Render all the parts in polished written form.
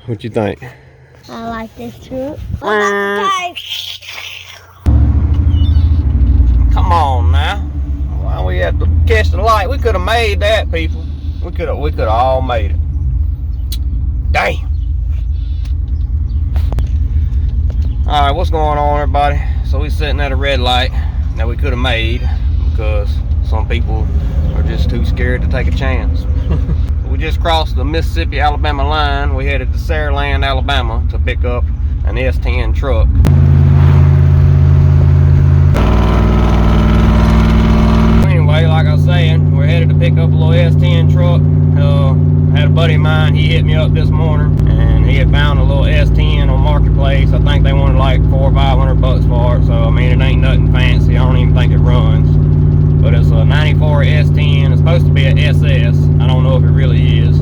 What you think? I like this truck. Come on now. Why we have to catch the light? We could have made that, people. We could have all made it. Damn. All right, what's going on, everybody? So we sitting at a red light that we could have made because some people are just too scared to take a chance. We just crossed the Mississippi-Alabama line. We headed to Saraland, Alabama to pick up an S10 truck. Anyway, like I was saying, we're headed to pick up a little S10 truck. I had a buddy of mine, he hit me up this morning, and he had found a little S10 on Marketplace. I think they wanted like $400 or $500 for it, so I mean, it ain't nothing fancy. I don't even think it runs. But it's a 94 S10. It's supposed to be an SS. I don't know if it really is.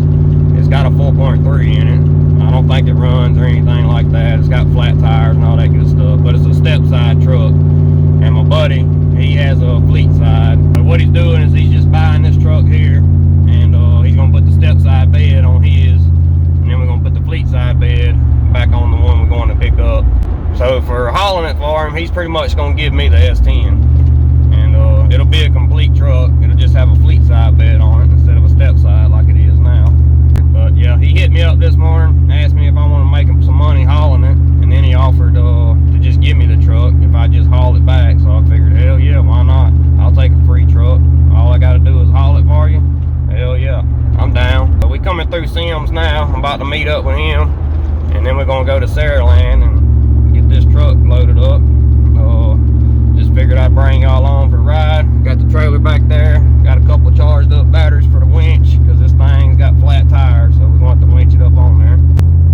It's got a 4.3 in it. I don't think it runs or anything like that. It's got flat tires and all that good stuff. But it's a step side truck. And my buddy, he has a fleet side. But what he's doing is he's just buying this truck here. And he's going to put the step side bed on his. And then we're going to put the fleet side bed back on the one we're going to pick up. So for hauling it for him, he's pretty much going to give me the S10. It'll be a complete truck. It'll just have a fleet side bed on it instead of a step side like it is now. But yeah, he hit me up this morning, asked me if I want to make him some money hauling it, and then he offered to just give me the truck if I just haul it back. So I figured, hell yeah, why not? I'll take a free truck. All I got to do is haul it for you. Hell yeah, I'm down. But we coming through Sims now. I'm about to meet up with him, and then we're gonna go to Saraland and get this truck loaded up. Just figured I'd bring y'all along for the ride. Got the trailer back there. Got a couple of charged up batteries for the winch because this thing's got flat tires, so we're going to have to winch it up on there.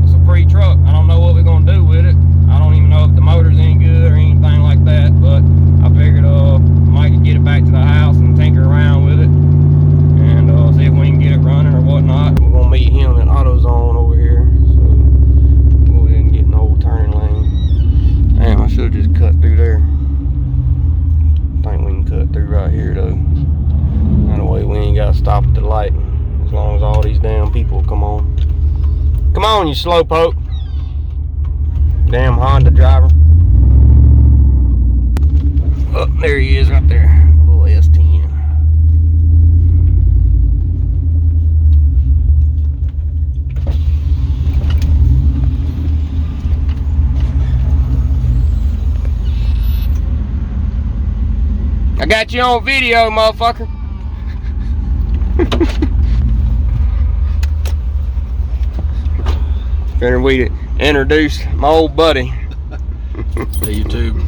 It's a free truck. I don't know what we're going to do with it. I don't even know if the motor's any good or anything like that, but I figured might get it back to the house and tinker around with it and see if we can get it running or whatnot. We're going to meet him in AutoZone over here, so we'll go ahead and get in the old turn lane. Damn, I should have just cut through there. I think we can cut through right here though. That way we ain't gotta stop at the light as long as all these damn people come on. Come on, you slowpoke. Damn Honda driver. Oh, there he is right there. Little S10. I got you on video, motherfucker. Better we introduce my old buddy. Hey, YouTube.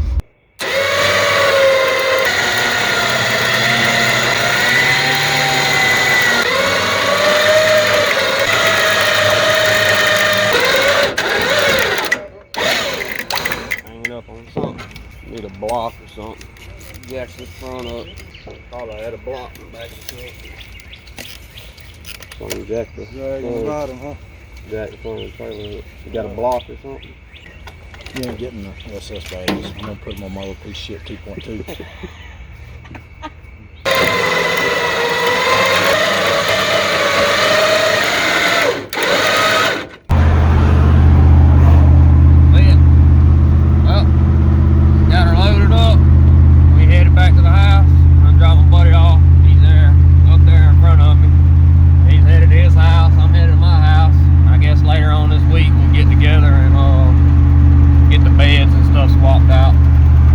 Hanging up on something. Need a block or something. Jack this front up. Thought I had a block in the back of the truck. Something jack the bottom, huh? Jack the front of the trailer. You got a block or something? You ain't getting the SS bags. I'm gonna put them on my little piece of shit 2.2.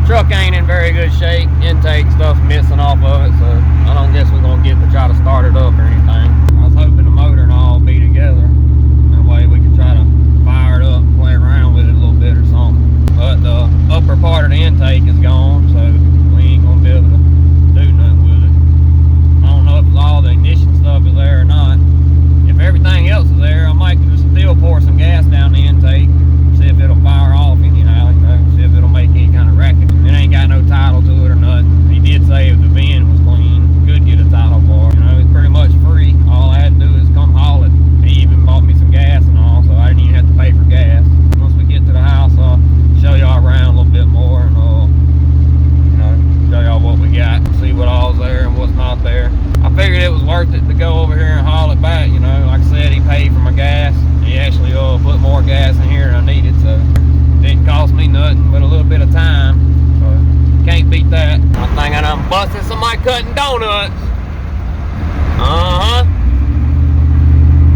Truck ain't in very good shape. Intake stuff missing off of it, so I don't guess we're gonna get to try to start it up or anything. I was hoping the motor and all be together. That way we could try to fire it up and play around with it a little bit or something. But the upper part of the intake is gone, so we ain't gonna be able to do nothing with it. I don't know if all the ignition stuff is there or not. If everything else is there, I might just still pour some gas down the intake, see if it'll fire off anyhow, you know, see if it'll make any kind of racket. It ain't got no title to it or nothing. He did say if the VIN was clean, could get a title for it. You know, it's pretty much free. All I had to do is come haul it. He even bought I'm busting somebody cutting donuts. Uh-huh.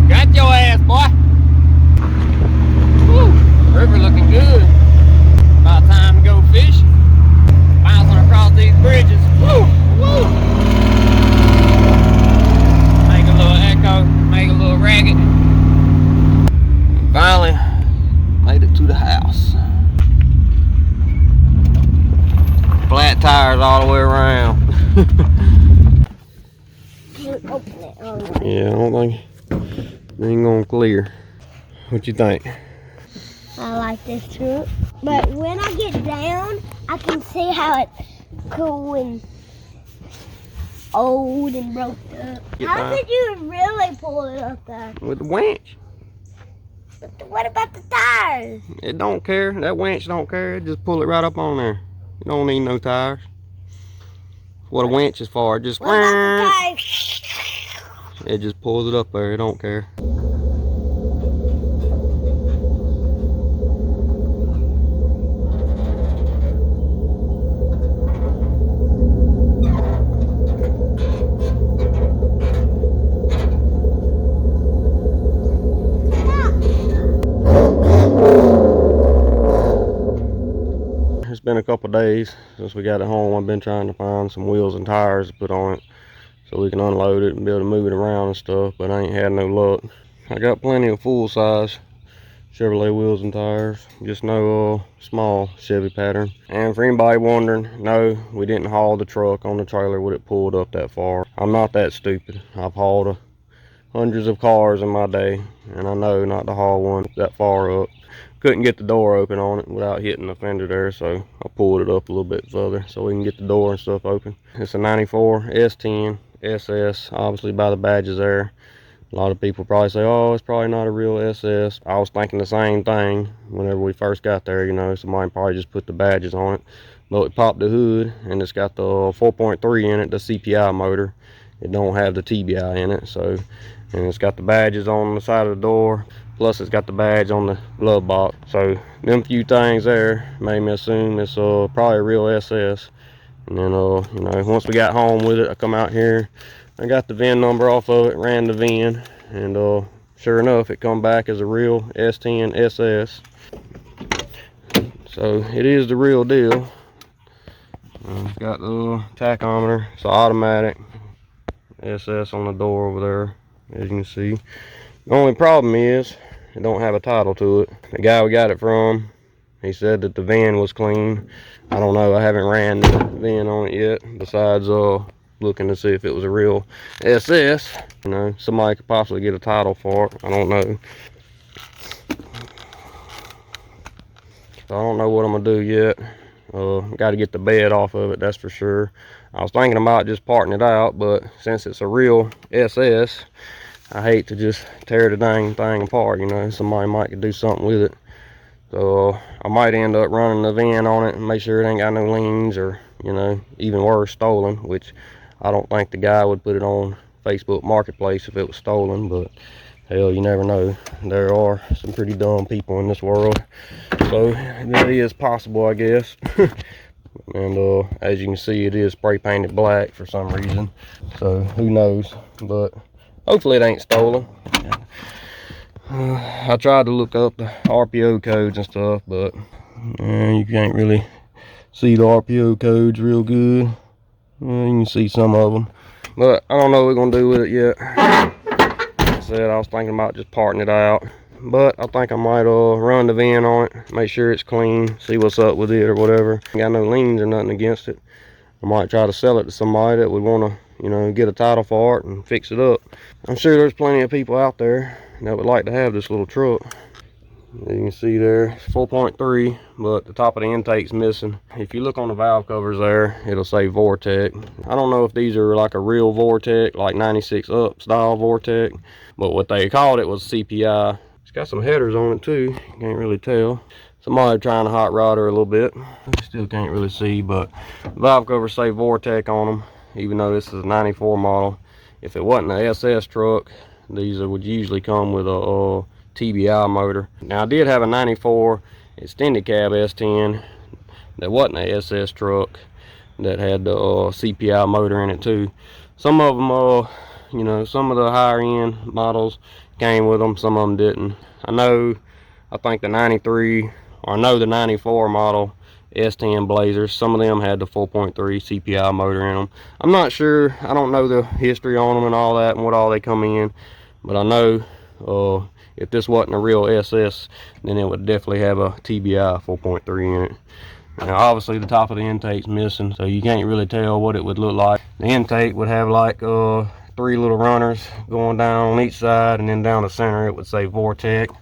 Got your ass, boy. Woo. River looking good. About time to go fishing. Bouncing across these bridges. Woo! Woo! Make a little echo, make a little racket. And finally, made it to the house. Flat tires all the way around. Open it. All right. Yeah, I don't think it ain't gonna clear. What you think? I like this truck. But when I get down, I can see how it's cool and old and broke up. How did you really pull it up there? With the winch. But what about the tires? It don't care. That winch don't care. It just pull it right up on there. You don't need no tires. What a winch is for. Just What about the tires? it just pulls it up there. It don't care. It's been a couple days since we got it home. I've been trying to find some wheels and tires to put on it so we can unload it and be able to move it around and stuff, but I ain't had no luck. I got plenty of full-size Chevrolet wheels and tires, just no small Chevy pattern. And for anybody wondering, no, we didn't haul the truck on the trailer with it pulled up that far. I'm not that stupid. I've hauled hundreds of cars in my day, and I know not to haul one that far up. Couldn't get the door open on it without hitting the fender there, so I pulled it up a little bit further so we can get the door and stuff open. It's a 94 S10 SS, obviously by the badges there. A lot of people probably say, oh, it's probably not a real SS. I was thinking the same thing whenever we first got there, you know, somebody probably just put the badges on it. But we popped the hood, and it's got the 4.3 in it, the CPI motor. It don't have the TBI in it, so, and it's got the badges on the side of the door, plus it's got the badge on the glove box. So them few things there made me assume it's probably a real SS. And then you know, once we got home with it, I come out here, I got the VIN number off of it, ran the VIN, and sure enough, it come back as a real S10 SS. So it is the real deal. It's got the tachometer, it's automatic. SS on the door over there, as you can see. The only problem is it don't have a title to it. The guy we got it from, he said that the VIN was clean. I don't know, I haven't ran the VIN on it yet, besides looking to see if it was a real SS. You know, somebody could possibly get a title for it, I don't know. So I don't know what I'm gonna do yet. Got to get the bed off of it, that's for sure. I was thinking about just parting it out, but since it's a real SS, I hate to just tear the dang thing apart, you know. Somebody might do something with it. So I might end up running the VIN on it and make sure it ain't got no liens, or, you know, even worse, stolen, which I don't think the guy would put it on Facebook Marketplace if it was stolen, but hell, you never know. There are some pretty dumb people in this world. So that is possible, I guess. And as you can see, it is spray painted black for some reason. So who knows? But hopefully it ain't stolen. I tried to look up the RPO codes and stuff, but you can't really see the RPO codes real good. You can see some of them. But I don't know what we're going to do with it yet. I said I was thinking about just parting it out, but I think I might run the VIN on it, make sure it's clean, see what's up with it or whatever. Ain't got no liens or nothing against it. I might try to sell it to somebody that would want to, you know, get a title for it and fix it up. I'm sure there's plenty of people out there that would like to have this little truck. As you can see there, it's 4.3, but the top of the intake's missing. If you look on the valve covers there, it'll say Vortec. I don't know if these are like a real Vortec, like 96 up style Vortec, but what they called it was CPI. It's got some headers on it too, you can't really tell. Somebody trying to hot rod her a little bit. Still can't really see, but valve covers say Vortec on them, even though this is a 94 model. If it wasn't an SS truck, these would usually come with a TBI motor. Now I did have a 94 extended cab S10 that wasn't a SS truck, that had the CPI motor in it too. Some of them, you know, some of the higher end models came with them, some of them didn't. I think the 93, or I know the 94 model S10 Blazers, some of them had the 4.3 CPI motor in them. I'm not sure, I don't know the history on them and all that and what all they come in, but I know if this wasn't a real SS, then it would definitely have a TBI 4.3 in it. Now obviously the top of the intake's missing, so you can't really tell what it would look like. The intake would have like 3 little runners going down on each side, and then down the center it would say Vortec.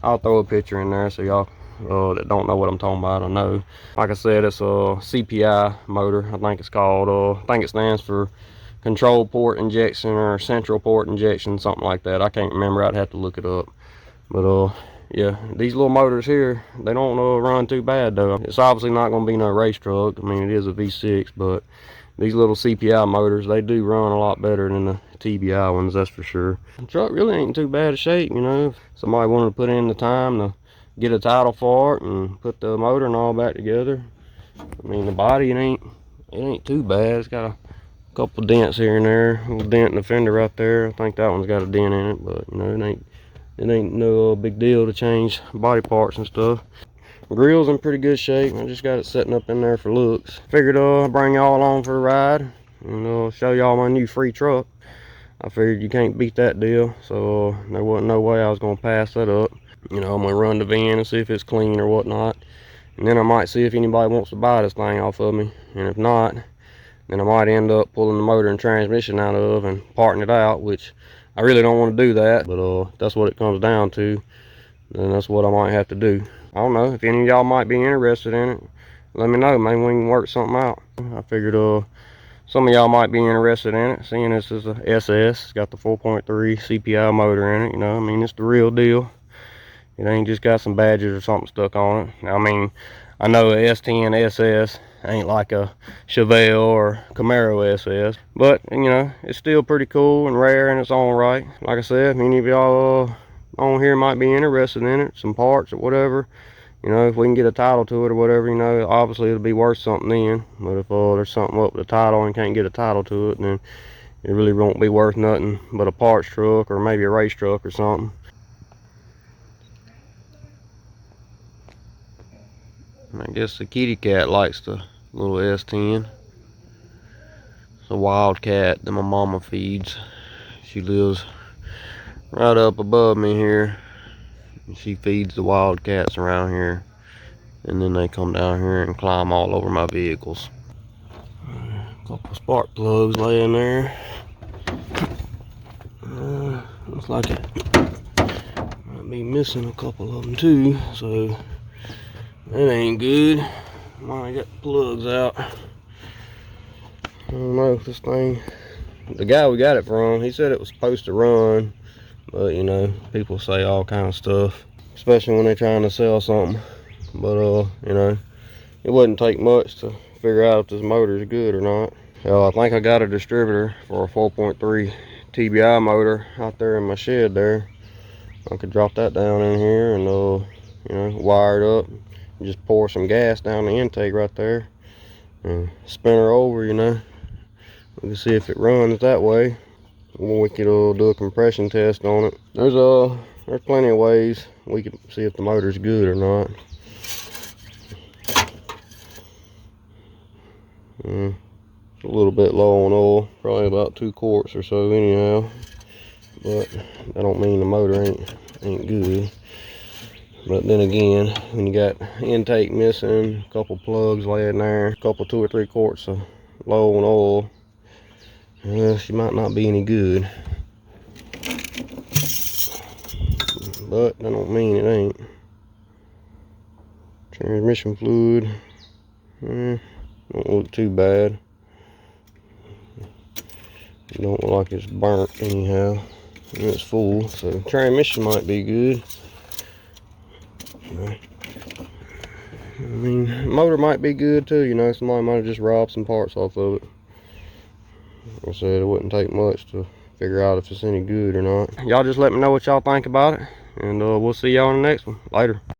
I'll throw a picture in there so y'all that don't know what I'm talking about, I know. Like I said, it's a CPI motor, I think it's called. I think it stands for control port injection or central port injection, something like that. I can't remember, I'd have to look it up. But yeah, these little motors here, they don't run too bad though. It's obviously not going to be no race truck. I mean, it is a V6, but these little CPI motors, they do run a lot better than the TBI ones, that's for sure. The truck really ain't too bad of shape, you know. If somebody wanted to put in the time to get a title for it and put the motor and all back together. I mean, the body, it ain't too bad. It's got a couple dents here and there. A little dent in the fender right there. I think that one's got a dent in it, but you know, it ain't no big deal to change body parts and stuff. The grill's in pretty good shape. I just got it setting up in there for looks. Figured I'd bring y'all along for a ride and show y'all my new free truck. I figured you can't beat that deal, so there wasn't no way I was gonna pass that up. You know, I'm gonna run the van and see if it's clean or whatnot, and then I might see if anybody wants to buy this thing off of me, and if not, then I might end up pulling the motor and transmission out of and parting it out, which I really don't want to do that, but that's what it comes down to, and that's what I might have to do. I don't know if any of y'all might be interested in it. Let me know, maybe we can work something out. I figured some of y'all might be interested in it, seeing this is a SS. It's got the 4.3 CPI motor in it, you know. I mean, it's the real deal. It ain't just got some badges or something stuck on it. I mean, I know a S10 SS ain't like a Chevelle or Camaro SS, but you know, it's still pretty cool and rare in its own right. Like I said, if any of y'all on here might be interested in it, some parts or whatever, you know, if we can get a title to it or whatever, you know, obviously it'll be worth something then. But if there's something up with the title and can't get a title to it, then it really won't be worth nothing but a parts truck or maybe a race truck or something. I guess the kitty cat likes the little S10. It's a wild cat that my mama feeds. She lives right up above me here. She feeds the wild cats around here, and then they come down here and climb all over my vehicles. A couple spark plugs laying there. Looks like it might be missing a couple of them too, so that ain't good. Might got the plugs out. I don't know if this thing, the guy we got it from, he said it was supposed to run, but you know, people say all kind of stuff, especially when they're trying to sell something. But you know, it wouldn't take much to figure out if this motor is good or not. I think I got a distributor for a 4.3 TBI motor out there in my shed there. I could drop that down in here and you know, wire it up. Just pour some gas down the intake right there and spin her over, you know. We can see if it runs that way. Or we could do a compression test on it. There's plenty of ways we could see if the motor's good or not. It's a little bit low on oil, probably about 2 quarts or so anyhow. But that don't mean the motor ain't good. But then again, when you got intake missing, a couple plugs laying there, a couple 2 or 3 quarts of low on oil, she might not be any good. But that don't mean it ain't. Transmission fluid, don't look too bad. It don't look like it's burnt anyhow. And it's full, so transmission might be good. I mean, motor might be good too, you know. Somebody might have just robbed some parts off of it. Like I said, it wouldn't take much to figure out if it's any good or not. Y'all just let me know what y'all think about it, and we'll see y'all in the next one. Later.